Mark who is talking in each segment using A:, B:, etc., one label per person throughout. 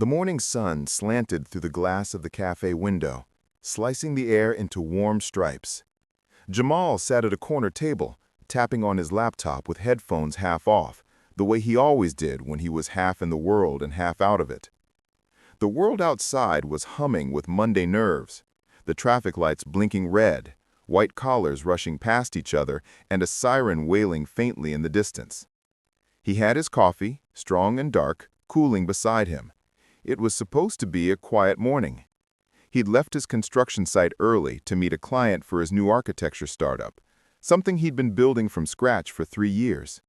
A: The morning sun slanted through the glass of the cafe window, slicing the air into warm stripes. Jamal sat at a corner table, tapping on his laptop with headphones half off, the way he always did when he was half in the world and half out of it. The world outside was humming with Monday nerves, the traffic lights blinking red, white collars rushing past each other, and a siren wailing faintly in the distance. He had his coffee, strong and dark, cooling beside him. It was supposed to be a quiet morning. He'd left his construction site early to meet a client for his new architecture startup, something he'd been building from scratch for 3 years.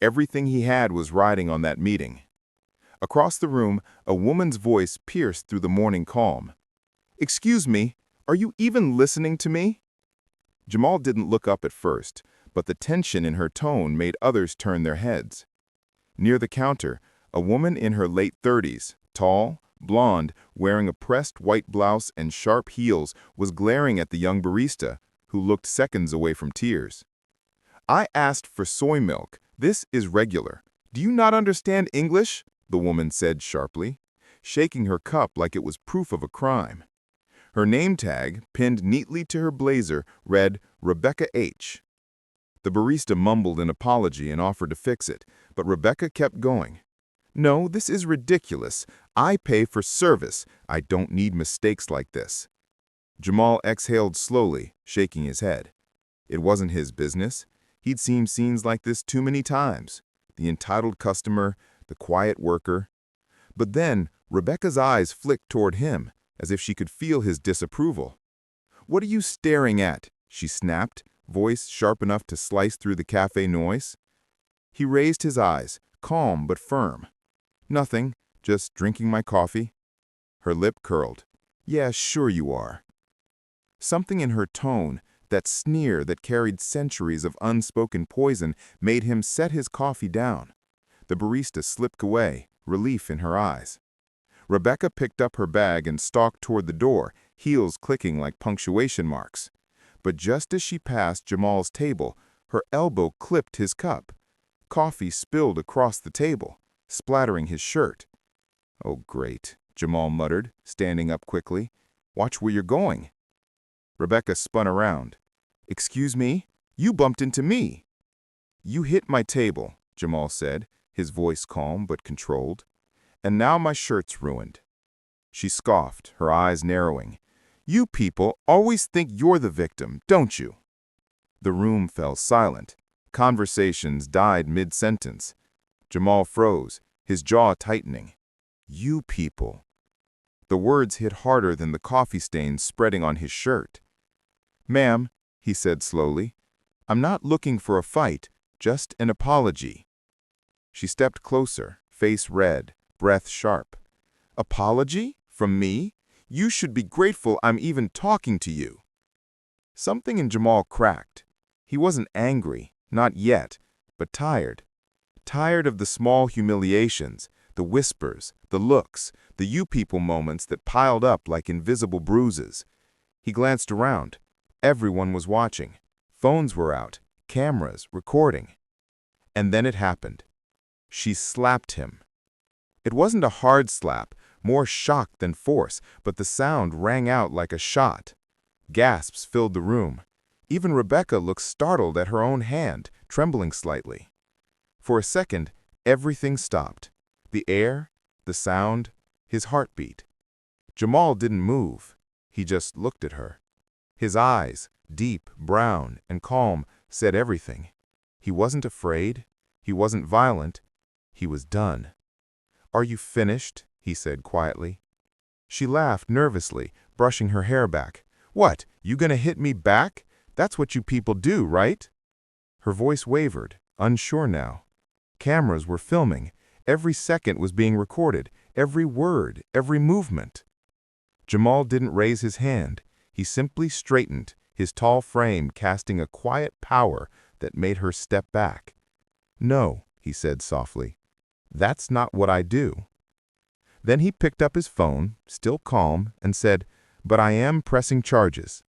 A: Everything he had was riding on that meeting. Across the room, a woman's voice pierced through the morning calm. "Excuse me, are you even listening to me?" Jamal didn't look up at first, but the tension in her tone made others turn their heads. Near the counter, a woman in her late 30s, tall, blonde, wearing a pressed white blouse and sharp heels, was glaring at the young barista, who looked seconds away from tears. "I asked for soy milk. This is regular. Do you not understand English?" the woman said sharply, shaking her cup like it was proof of a crime. Her name tag, pinned neatly to her blazer, read Rebecca H. The barista mumbled an apology and offered to fix it, but Rebecca kept going. "No, this is ridiculous. I pay for service. I don't need mistakes like this." Jamal exhaled slowly, shaking his head. It wasn't his business. He'd seen scenes like this too many times. The entitled customer, the quiet worker. But then, Rebecca's eyes flicked toward him, as if she could feel his disapproval. "What are you staring at?" she snapped, voice sharp enough to slice through the cafe noise. He raised his eyes, calm but firm. "Nothing, just drinking my coffee." Her lip curled. "Yeah, sure you are." Something in her tone, that sneer that carried centuries of unspoken poison, made him set his coffee down. The barista slipped away, relief in her eyes. Rebecca picked up her bag and stalked toward the door, heels clicking like punctuation marks. But just as she passed Jamal's table, her elbow clipped his cup. Coffee spilled across the table, splattering his shirt. "Oh, great," Jamal muttered, standing up quickly. "Watch where you're going." Rebecca spun around. "Excuse me? You bumped into me." "You hit my table," Jamal said, his voice calm but controlled. "And now my shirt's ruined." She scoffed, her eyes narrowing. "You people always think you're the victim, don't you?" The room fell silent. Conversations died mid-sentence. Jamal froze, his jaw tightening. "You people." The words hit harder than the coffee stains spreading on his shirt. "Ma'am," he said slowly, "I'm not looking for a fight, just an apology." She stepped closer, face red, breath sharp. "Apology? From me? You should be grateful I'm even talking to you." Something in Jamal cracked. He wasn't angry, not yet, but tired. Tired of the small humiliations, the whispers, the looks, the you people moments that piled up like invisible bruises. He glanced around. Everyone was watching. Phones were out, cameras, recording. And then it happened. She slapped him. It wasn't a hard slap, more shock than force, but the sound rang out like a shot. Gasps filled the room. Even Rebecca looked startled at her own hand, trembling slightly. For a second, everything stopped. The air, the sound, his heartbeat. Jamal didn't move. He just looked at her. His eyes, deep, brown, and calm, said everything. He wasn't afraid. He wasn't violent. He was done. "Are you finished?" he said quietly. She laughed nervously, brushing her hair back. "What, you gonna hit me back? That's what you people do, right?" Her voice wavered, unsure now. Cameras were filming. Every second was being recorded, every word, every movement. Jamal didn't raise his hand. He simply straightened, his tall frame casting a quiet power that made her step back. "No," he said softly. "That's not what I do." Then he picked up his phone, still calm, and said, "But I am pressing charges."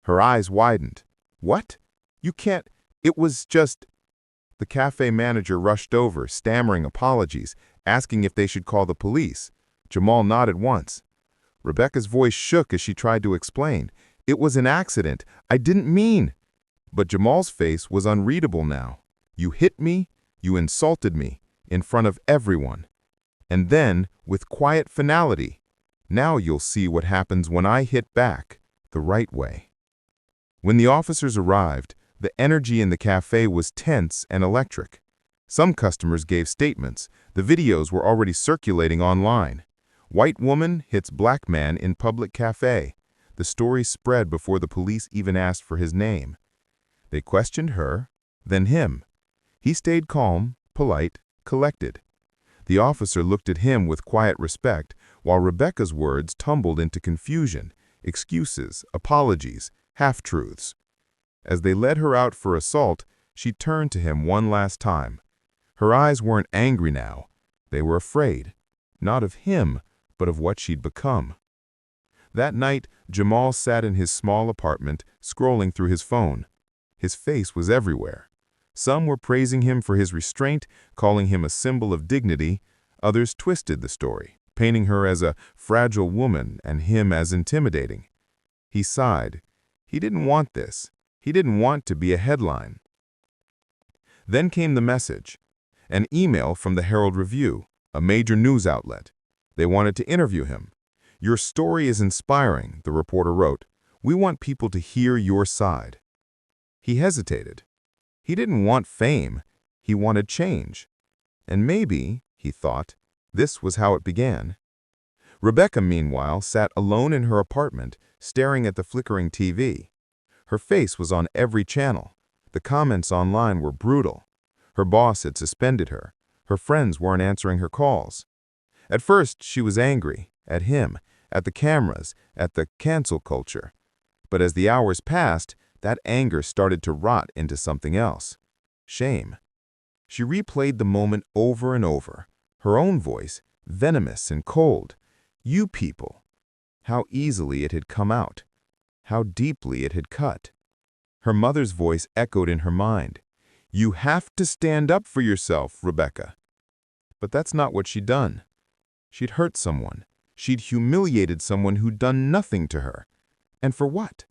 A: Her eyes widened. "What? You can't. It was just—" The cafe manager rushed over, stammering apologies, asking if they should call the police. Jamal nodded once. Rebecca's voice shook as she tried to explain. "It was an accident. I didn't mean." But Jamal's face was unreadable now. "You hit me, you insulted me, in front of everyone." And then, with quiet finality, "Now you'll see what happens when I hit back, the right way." When the officers arrived, the energy in the cafe was tense and electric. Some customers gave statements. The videos were already circulating online. White woman hits black man in public cafe. The story spread before the police even asked for his name. They questioned her, then him. He stayed calm, polite, collected. The officer looked at him with quiet respect, while Rebecca's words tumbled into confusion, excuses, apologies, half-truths. As they led her out for assault, she turned to him one last time. Her eyes weren't angry now. They were afraid, not of him, but of what she'd become. That night, Jamal sat in his small apartment, scrolling through his phone. His face was everywhere. Some were praising him for his restraint, calling him a symbol of dignity. Others twisted the story, painting her as a fragile woman and him as intimidating. He sighed. He didn't want this. He didn't want to be a headline. Then came the message. An email from the Herald Review, a major news outlet. They wanted to interview him. "Your story is inspiring," the reporter wrote. "We want people to hear your side." He hesitated. He didn't want fame. He wanted change. And maybe, he thought, this was how it began. Rebecca, meanwhile, sat alone in her apartment, staring at the flickering TV. Her face was on every channel. The comments online were brutal. Her boss had suspended her. Her friends weren't answering her calls. At first, she was angry, at him, at the cameras, at the cancel culture. But as the hours passed, that anger started to rot into something else. Shame. She replayed the moment over and over, her own voice, venomous and cold. "You people." How easily it had come out. How deeply it had cut. Her mother's voice echoed in her mind. "You have to stand up for yourself, Rebecca." But that's not what she'd done. She'd hurt someone. She'd humiliated someone who'd done nothing to her. And for what?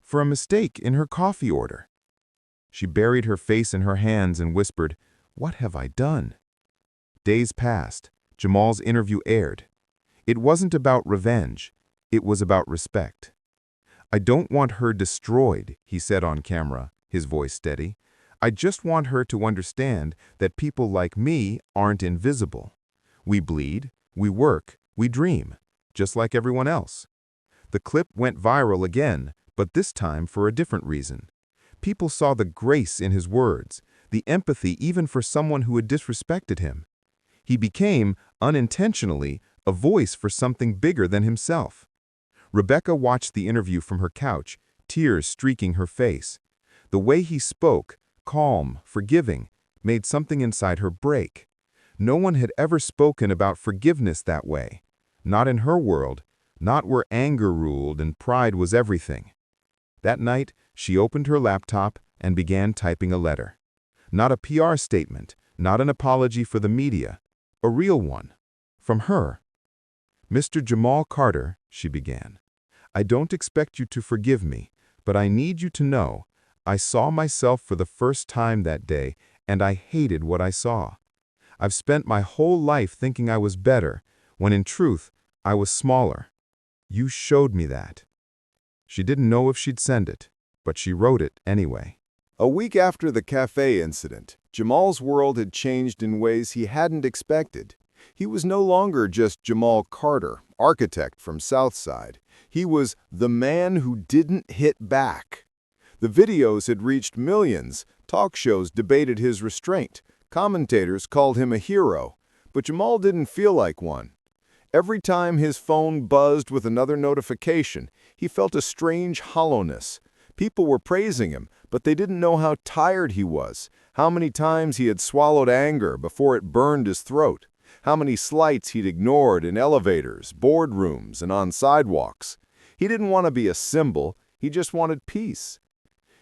A: For a mistake in her coffee order. She buried her face in her hands and whispered, "What have I done?" Days passed. Jamal's interview aired. It wasn't about revenge. It was about respect. "I don't want her destroyed," he said on camera, his voice steady. "I just want her to understand that people like me aren't invisible. We bleed, we work, we dream, just like everyone else." The clip went viral again, but this time for a different reason. People saw the grace in his words, the empathy even for someone who had disrespected him. He became, unintentionally, a voice for something bigger than himself. Rebecca watched the interview from her couch, tears streaking her face. The way he spoke, calm, forgiving, made something inside her break. No one had ever spoken about forgiveness that way. Not in her world, not where anger ruled and pride was everything. That night, she opened her laptop and began typing a letter. Not a PR statement, not an apology for the media, a real one. From her. "Mr. Jamal Carter," she began, "I don't expect you to forgive me, but I need you to know I saw myself for the first time that day, and I hated what I saw. I've spent my whole life thinking I was better, when in truth, I was smaller. You showed me that." She didn't know if she'd send it, but she wrote it anyway.
B: A week after the cafe incident, Jamal's world had changed in ways he hadn't expected. He was no longer just Jamal Carter, architect from Southside. He was the man who didn't hit back. The videos had reached millions. Talk shows debated his restraint. Commentators called him a hero. But Jamal didn't feel like one. Every time his phone buzzed with another notification, he felt a strange hollowness. People were praising him, but they didn't know how tired he was, how many times he had swallowed anger before it burned his throat, how many slights he'd ignored in elevators, boardrooms, and on sidewalks. He didn't want to be a symbol, he just wanted peace.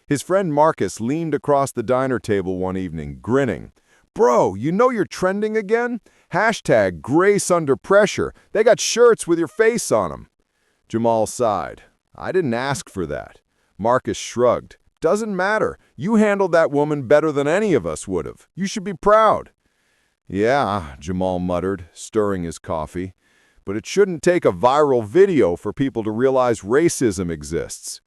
B: His friend Marcus leaned across the diner table one evening, grinning. "Bro, you know you're trending again? Hashtag Grace Under Pressure. They got shirts with your face on them." Jamal sighed. "I didn't ask for that." Marcus shrugged. "Doesn't matter. You handled that woman better than any of us would have. You should be proud." "Yeah," Jamal muttered, stirring his coffee. "But it shouldn't take a viral video for people to realize racism exists."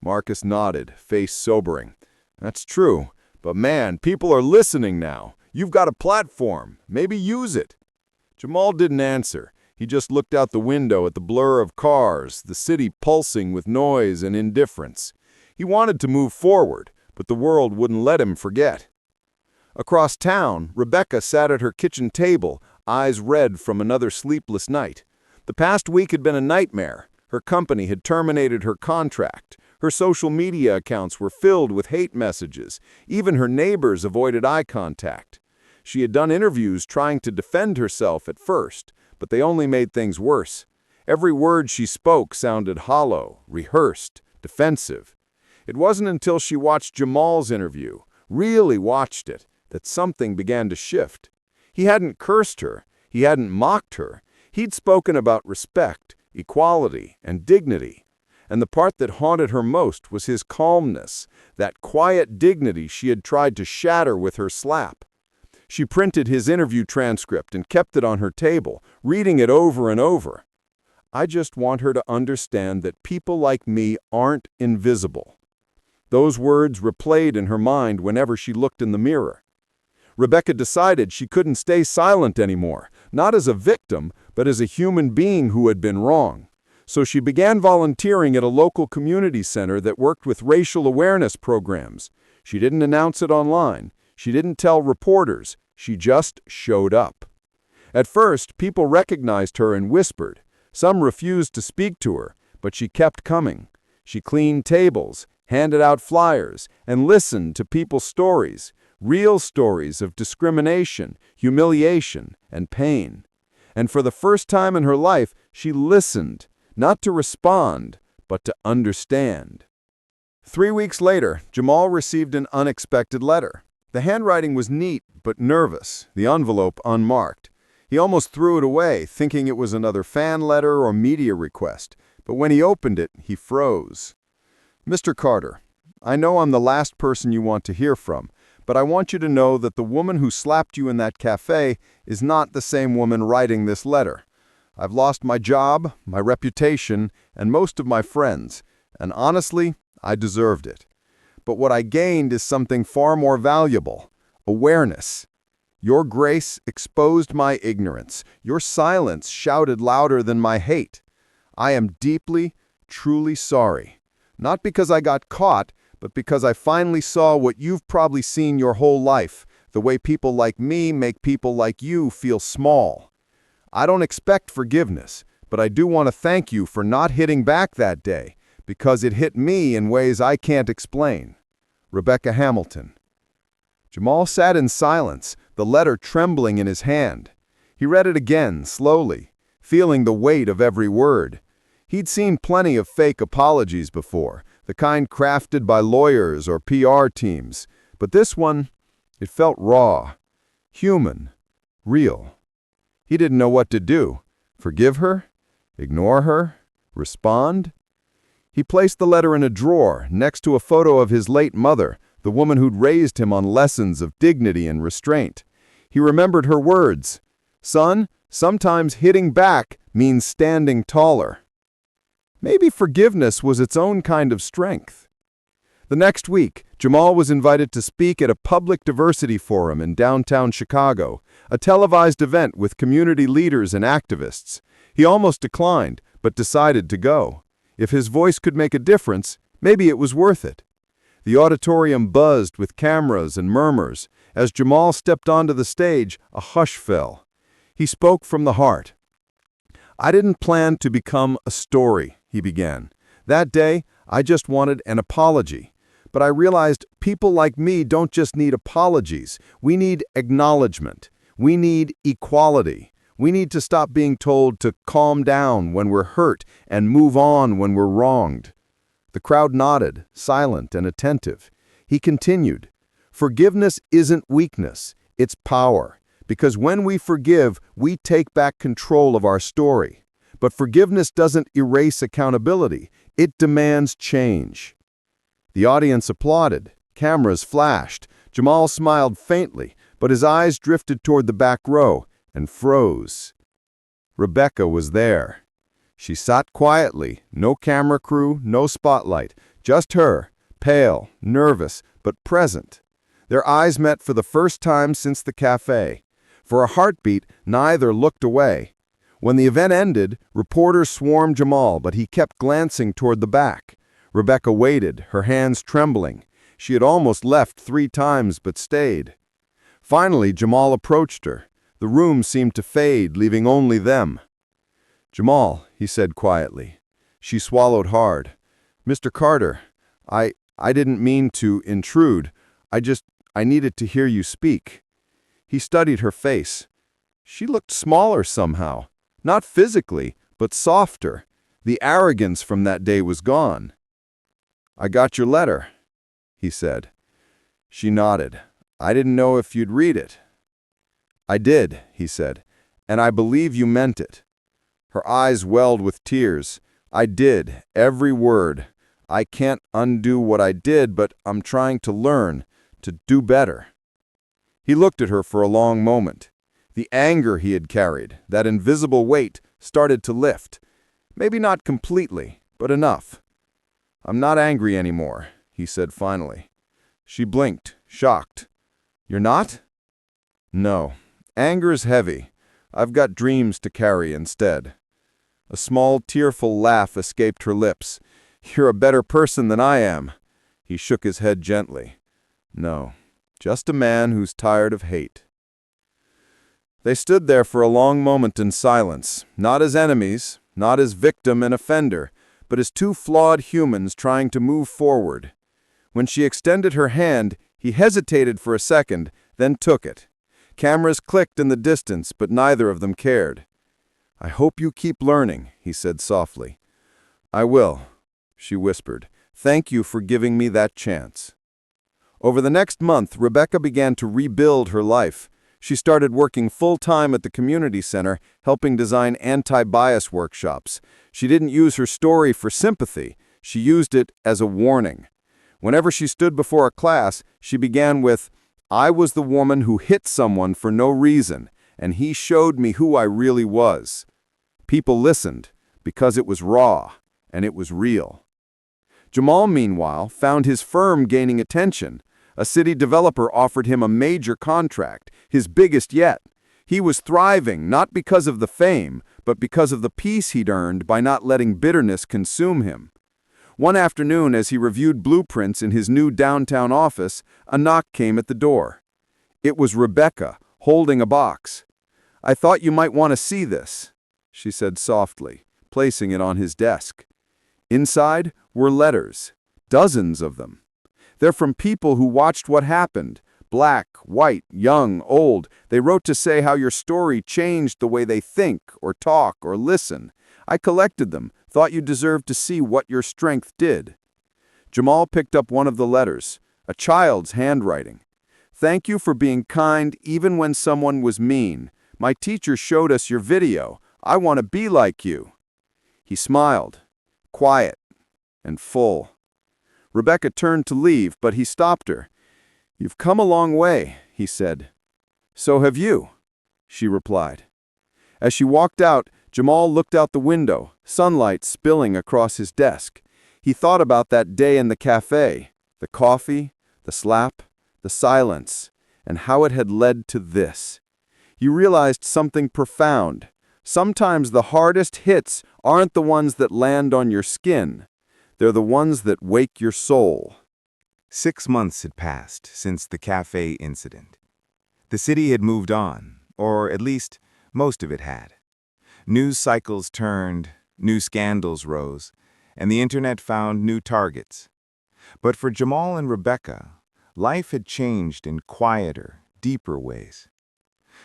B: Marcus nodded, face sobering. "That's true. But man, people are listening now. You've got a platform. Maybe use it." Jamal didn't answer. He just looked out the window at the blur of cars, the city pulsing with noise and indifference. He wanted to move forward, but the world wouldn't let him forget. Across town, Rebecca sat at her kitchen table, eyes red from another sleepless night. The past week had been a nightmare. Her company had terminated her contract. Her social media accounts were filled with hate messages. Even her neighbors avoided eye contact. She had done interviews trying to defend herself at first, but they only made things worse. Every word she spoke sounded hollow, rehearsed, defensive. It wasn't until she watched Jamal's interview, really watched it, that something began to shift. He hadn't cursed her. He hadn't mocked her. He'd spoken about respect, equality, and dignity. And the part that haunted her most was his calmness, that quiet dignity she had tried to shatter with her slap. She printed his interview transcript and kept it on her table, reading it over and over. "I just want her to understand that people like me aren't invisible." Those words replayed in her mind whenever she looked in the mirror. Rebecca decided she couldn't stay silent anymore, not as a victim, but as a human being who had been wrong. So she began volunteering at a local community center that worked with racial awareness programs. She didn't announce it online. She didn't tell reporters. She just showed up. At first, people recognized her and whispered. Some refused to speak to her, but she kept coming. She cleaned tables, handed out flyers, and listened to people's stories, real stories of discrimination, humiliation, and pain. And for the first time in her life, she listened, not to respond, but to understand. 3 weeks later, Jamal received an unexpected letter. The handwriting was neat but nervous, the envelope unmarked. He almost threw it away, thinking it was another fan letter or media request, but when he opened it, he froze. "Mr. Carter, I know I'm the last person you want to hear from, but I want you to know that the woman who slapped you in that cafe is not the same woman writing this letter. I've lost my job, my reputation, and most of my friends, and honestly, I deserved it. But what I gained is something far more valuable: awareness. Your grace exposed my ignorance. Your silence shouted louder than my hate. I am deeply, truly sorry. Not because I got caught, but because I finally saw what you've probably seen your whole life, the way people like me make people like you feel small. I don't expect forgiveness, but I do want to thank you for not hitting back that day, because it hit me in ways I can't explain. Rebecca Hamilton." Jamal sat in silence, the letter trembling in his hand. He read it again, slowly, feeling the weight of every word. He'd seen plenty of fake apologies before, the kind crafted by lawyers or PR teams, but this one, it felt raw, human, real. He didn't know what to do. Forgive her? Ignore her? Respond? He placed the letter in a drawer next to a photo of his late mother, the woman who'd raised him on lessons of dignity and restraint. He remembered her words, "Son, sometimes hitting back means standing taller." Maybe forgiveness was its own kind of strength. The next week, Jamal was invited to speak at a public diversity forum in downtown Chicago, a televised event with community leaders and activists. He almost declined, but decided to go. If his voice could make a difference, maybe it was worth it. The auditorium buzzed with cameras and murmurs. As Jamal stepped onto the stage, a hush fell. He spoke from the heart. "I didn't plan to become a story," he began. "That day, I just wanted an apology. But I realized people like me don't just need apologies. We need acknowledgement. We need equality. We need to stop being told to calm down when we're hurt and move on when we're wronged." The crowd nodded, silent and attentive. He continued, "Forgiveness isn't weakness. It's power. Because when we forgive, we take back control of our story. But forgiveness doesn't erase accountability. It demands change. The audience applauded. Cameras flashed. Jamal smiled faintly, but his eyes drifted toward the back row and froze. Rebecca was there. She sat quietly, no camera crew, no spotlight, just her, pale, nervous, but present. Their eyes met for the first time since the cafe. For a heartbeat, neither looked away. When the event ended, reporters swarmed Jamal, but he kept glancing toward the back. Rebecca waited, her hands trembling. She had almost left 3 times, but stayed. Finally, Jamal approached her. The room seemed to fade, leaving only them. "Jamal," he said quietly. She swallowed hard. "Mr. Carter, I didn't mean to intrude. I needed to hear you speak." He studied her face. She looked smaller somehow. Not physically, but softer. The arrogance from that day was gone. "I got your letter," he said. She nodded. "I didn't know if you'd read it." "I did," he said, "and I believe you meant it." Her eyes welled with tears. "I did, every word. I can't undo what I did, but I'm trying to learn, to do better." He looked at her for a long moment. The anger he had carried, that invisible weight, started to lift. Maybe not completely, but enough. "I'm not angry anymore," he said finally. She blinked, shocked. "You're not?" "No. Anger's heavy. I've got dreams to carry instead." A small, tearful laugh escaped her lips. "You're a better person than I am." He shook his head gently. "No, just a man who's tired of hate." They stood there for a long moment in silence, not as enemies, not as victim and offender, but as 2 flawed humans trying to move forward. When she extended her hand, he hesitated for a second, then took it. Cameras clicked in the distance, but neither of them cared. "I hope you keep learning," he said softly. "I will," she whispered. "Thank you for giving me that chance." Over the next month, Rebecca began to rebuild her life. She started working full-time at the community center, helping design anti-bias workshops. She didn't use her story for sympathy. She used it as a warning. Whenever she stood before a class, she began with, "I was the woman who hit someone for no reason, and he showed me who I really was." People listened because it was raw and it was real. Jamal, meanwhile, found his firm gaining attention. A city developer offered him a major contract, his biggest yet. He was thriving not because of the fame, but because of the peace he'd earned by not letting bitterness consume him. One afternoon, as he reviewed blueprints in his new downtown office, a knock came at the door. It was Rebecca, holding a box. "I thought you might want to see this," she said softly, placing it on his desk. Inside were letters, dozens of them. They're from people who watched what happened. Black, white, young, old. They wrote to say how your story changed the way they think or talk or listen. I collected them, thought you deserved to see what your strength did. Jamal picked up one of the letters, a child's handwriting. "Thank you for being kind even when someone was mean. My teacher showed us your video. I want to be like you." He smiled, quiet and full. Rebecca turned to leave, but he stopped her. "You've come a long way," he said. "So have you," she replied. As she walked out, Jamal looked out the window, sunlight spilling across his desk. He thought about that day in the cafe, the coffee, the slap, the silence, and how it had led to this. He realized something profound. Sometimes the hardest hits aren't the ones that land on your skin. They're the ones that wake your soul.
A: 6 months had passed since the cafe incident. The city had moved on, or at least most of it had. News cycles turned, new scandals rose, and the internet found new targets. But for Jamal and Rebecca, life had changed in quieter, deeper ways.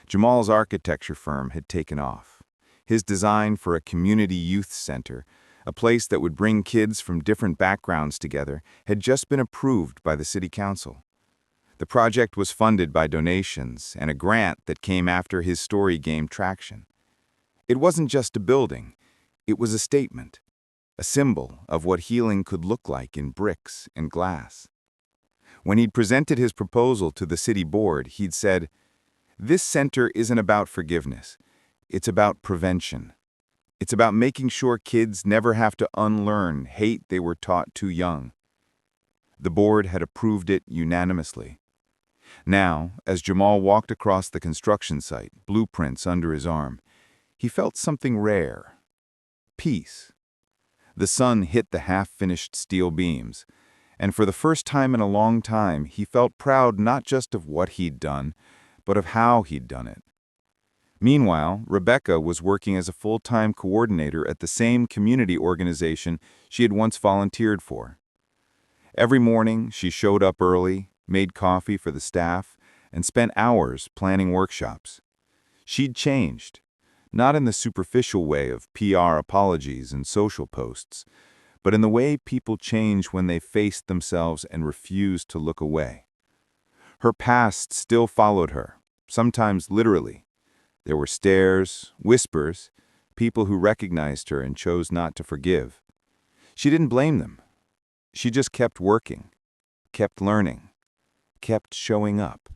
A: Jamal's architecture firm had taken off. His design for a community youth center, a place that would bring kids from different backgrounds together, had just been approved by the city council.
C: The project was funded by donations and a grant that came after his story gained traction. It wasn't just a building, it was a statement, a symbol of what healing could look like in bricks and glass. When he'd presented his proposal to the city board, he'd said, "This center isn't about forgiveness, it's about prevention. It's about making sure kids never have to unlearn hate they were taught too young." The board had approved it unanimously. Now, as Jamal walked across the construction site, blueprints under his arm, he felt something rare. Peace. The sun hit the half-finished steel beams, and for the first time in a long time, he felt proud not just of what he'd done, but of how he'd done it. Meanwhile, Rebecca was working as a full-time coordinator at the same community organization she had once volunteered for. Every morning, she showed up early, made coffee for the staff, and spent hours planning workshops. She'd changed, not in the superficial way of PR apologies and social posts, but in the way people change when they face themselves and refuse to look away. Her past still followed her, sometimes literally. There were stares, whispers, people who recognized her and chose not to forgive. She didn't blame them. She just kept working, kept learning, kept showing up.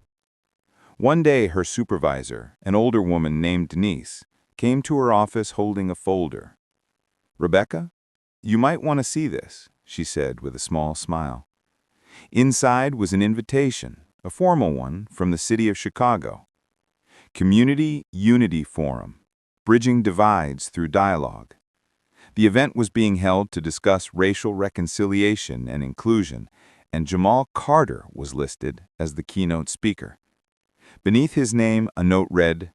C: One day, her supervisor, an older woman named Denise, came to her office holding a folder. "Rebecca, you might want to see this," she said with a small smile. Inside was an invitation, a formal one, from the city of Chicago. Community Unity Forum, Bridging Divides Through Dialogue. The event was being held to discuss racial reconciliation and inclusion, and Jamal Carter was listed as the keynote speaker. Beneath his name, a note read,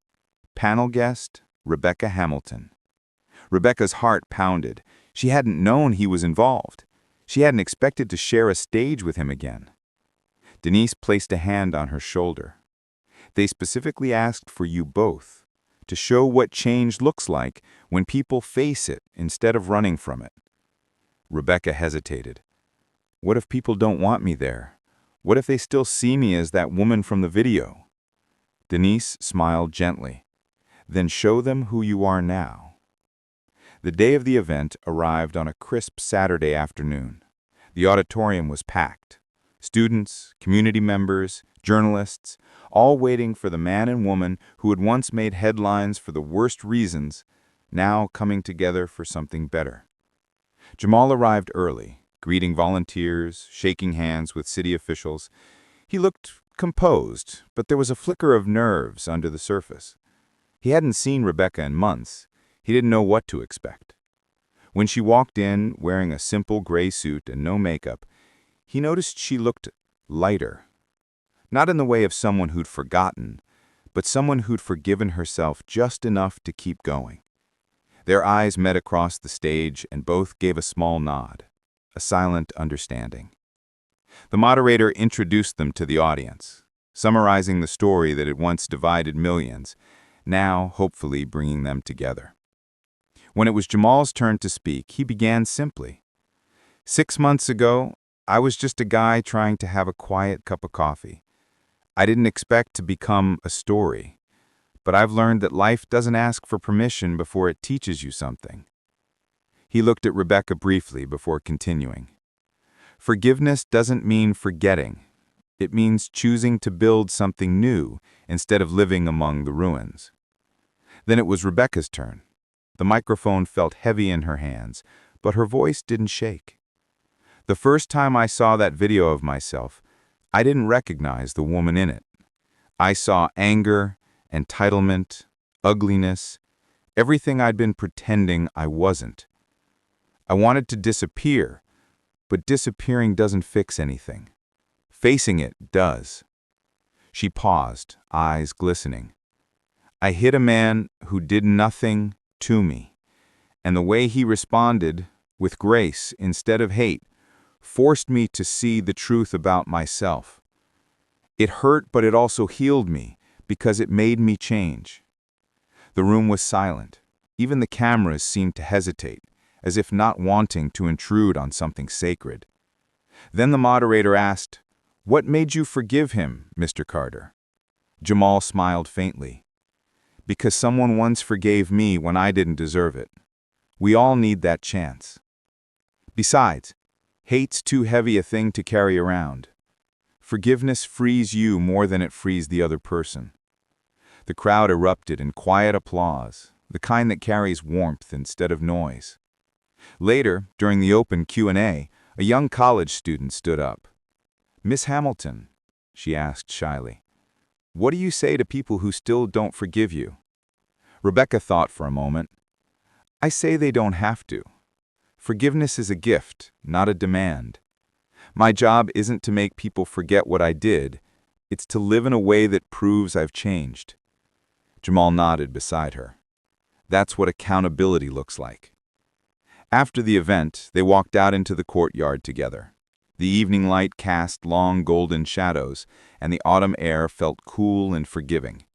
C: "Panel guest, Rebecca Hamilton." Rebecca's heart pounded. She hadn't known he was involved. She hadn't expected to share a stage with him again. Denise placed a hand on her shoulder. "They specifically asked for you both, to show what change looks like when people face it instead of running from it." Rebecca hesitated. "What if people don't want me there? What if they still see me as that woman from the video?" Denise smiled gently. "Then show them who you are now." The day of the event arrived on a crisp Saturday afternoon. The auditorium was packed. Students, community members, journalists, all waiting for the man and woman who had once made headlines for the worst reasons, now coming together for something better. Jamal arrived early, greeting volunteers, shaking hands with city officials. He looked composed, but there was a flicker of nerves under the surface. He hadn't seen Rebecca in months. He didn't know what to expect. When she walked in, wearing a simple gray suit and no makeup, he noticed she looked lighter. Not in the way of someone who'd forgotten, but someone who'd forgiven herself just enough to keep going. Their eyes met across the stage and both gave a small nod, a silent understanding. The moderator introduced them to the audience, summarizing the story that had once divided millions, now hopefully bringing them together. When it was Jamal's turn to speak, he began simply. "6 months ago, I was just a guy trying to have a quiet cup of coffee. I didn't expect to become a story, but I've learned that life doesn't ask for permission before it teaches you something." He looked at Rebecca briefly before continuing. "Forgiveness doesn't mean forgetting. It means choosing to build something new instead of living among the ruins." Then it was Rebecca's turn. The microphone felt heavy in her hands, but her voice didn't shake. "The first time I saw that video of myself, I didn't recognize the woman in it. I saw anger, entitlement, ugliness, everything I'd been pretending I wasn't. I wanted to disappear, but disappearing doesn't fix anything. Facing it does." She paused, eyes glistening. "I hit a man who did nothing to me, and the way he responded, with grace instead of hate, forced me to see the truth about myself. It hurt, but it also healed me because it made me change." The room was silent. Even the cameras seemed to hesitate, as if not wanting to intrude on something sacred. Then the moderator asked, "What made you forgive him, Mr. Carter?" Jamal smiled faintly. "Because someone once forgave me when I didn't deserve it. We all need that chance. Besides, hate's too heavy a thing to carry around. Forgiveness frees you more than it frees the other person." The crowd erupted in quiet applause, the kind that carries warmth instead of noise. Later, during the open Q&A, a young college student stood up. "Miss Hamilton," she asked shyly, "what do you say to people who still don't forgive you?" Rebecca thought for a moment. "I say they don't have to. Forgiveness is a gift, not a demand. My job isn't to make people forget what I did, it's to live in a way that proves I've changed." Jamal nodded beside her. "That's what accountability looks like." After the event, they walked out into the courtyard together. The evening light cast long golden shadows, and the autumn air felt cool and forgiving.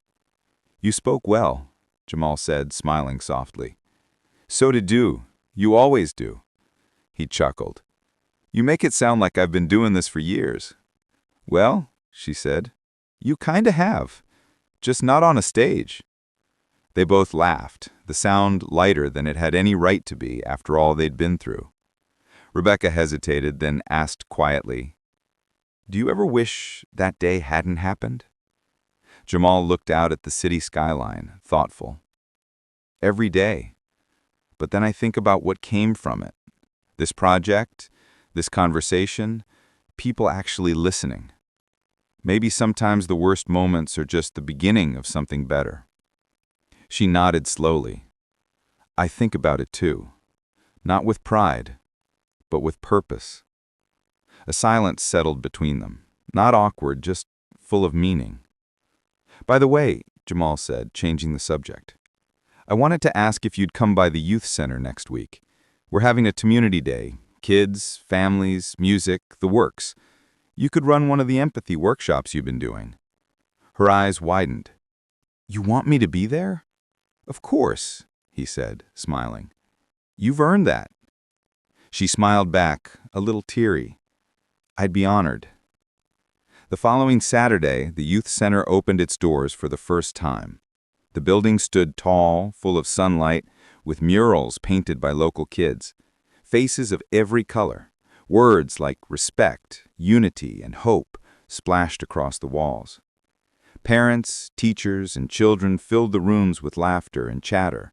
C: "You spoke well," Jamal said, smiling softly. "So did you. You always do." He chuckled. "You make it sound like I've been doing this for years." "Well," she said, "you kinda have. Just not on a stage." They both laughed, the sound lighter than it had any right to be after all they'd been through. Rebecca hesitated, then asked quietly, "Do you ever wish that day hadn't happened?" Jamal looked out at the city skyline, thoughtful. "Every day. But then I think about what came from it. This project, this conversation, people actually listening. Maybe sometimes the worst moments are just the beginning of something better." She nodded slowly. "I think about it too. Not with pride, but with purpose." A silence settled between them. Not awkward, just full of meaning. "By the way," Jamal said, changing the subject, "I wanted to ask if you'd come by the youth center next week. We're having a community day. Kids, families, music, the works. You could run one of the empathy workshops you've been doing." Her eyes widened. "You want me to be there?" "Of course," he said, smiling. "You've earned that." She smiled back, a little teary. "I'd be honored." The following Saturday, the youth center opened its doors for the first time. The building stood tall, full of sunlight, with murals painted by local kids. Faces of every color, words like respect, unity, and hope splashed across the walls. Parents, teachers, and children filled the rooms with laughter and chatter.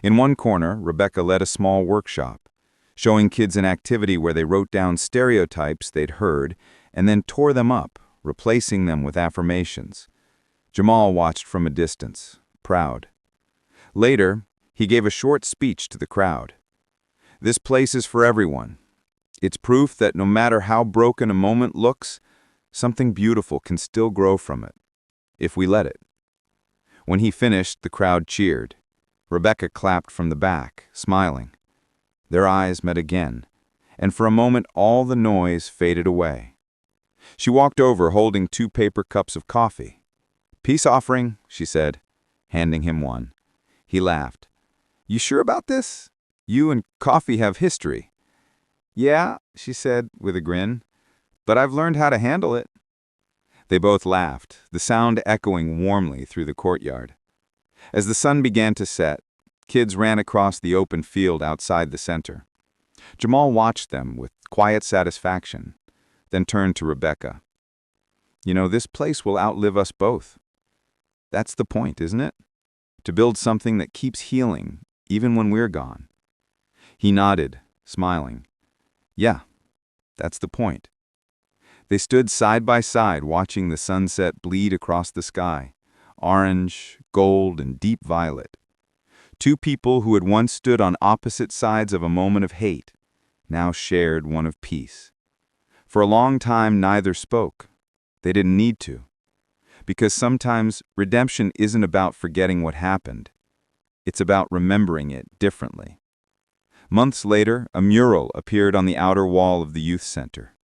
C: In one corner, Rebecca led a small workshop, showing kids an activity where they wrote down stereotypes they'd heard and then tore them up, replacing them with affirmations. Jamal watched from a distance, proud. Later, he gave a short speech to the crowd. "This place is for everyone. It's proof that no matter how broken a moment looks, something beautiful can still grow from it, if we let it." When he finished, the crowd cheered. Rebecca clapped from the back, smiling. Their eyes met again, and for a moment all the noise faded away. She walked over holding 2 paper cups of coffee. "Peace offering," she said, handing him one. He laughed. "You sure about this? You and coffee have history." "Yeah," she said with a grin, "but I've learned how to handle it." They both laughed, the sound echoing warmly through the courtyard. As the sun began to set, kids ran across the open field outside the center. Jamal watched them with quiet satisfaction, then turned to Rebecca. "You know, this place will outlive us both. That's the point, isn't it? To build something that keeps healing, even when we're gone." He nodded, smiling. "Yeah, that's the point." They stood side by side watching the sunset bleed across the sky, orange, gold, and deep violet. 2 people who had once stood on opposite sides of a moment of hate, now shared one of peace. For a long time neither spoke. They didn't need to. Because sometimes redemption isn't about forgetting what happened. It's about remembering it differently. Months later, a mural appeared on the outer wall of the youth center.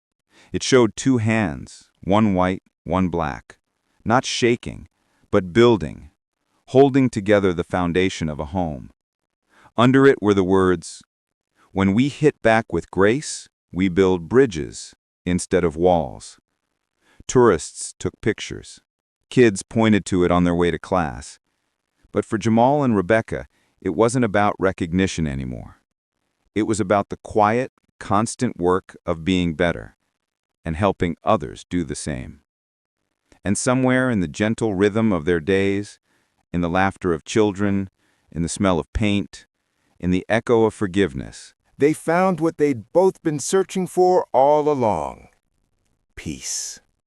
C: It showed 2 hands, one white, one black, not shaking, but building, holding together the foundation of a home. Under it were the words, "When we hit back with grace, we build bridges instead of walls." Tourists took pictures. Kids pointed to it on their way to class. But for Jamal and Rebecca, it wasn't about recognition anymore. It was about the quiet, constant work of being better and helping others do the same. And somewhere in the gentle rhythm of their days, in the laughter of children, in the smell of paint, in the echo of forgiveness,
A: they found what they'd both been searching for all along: peace.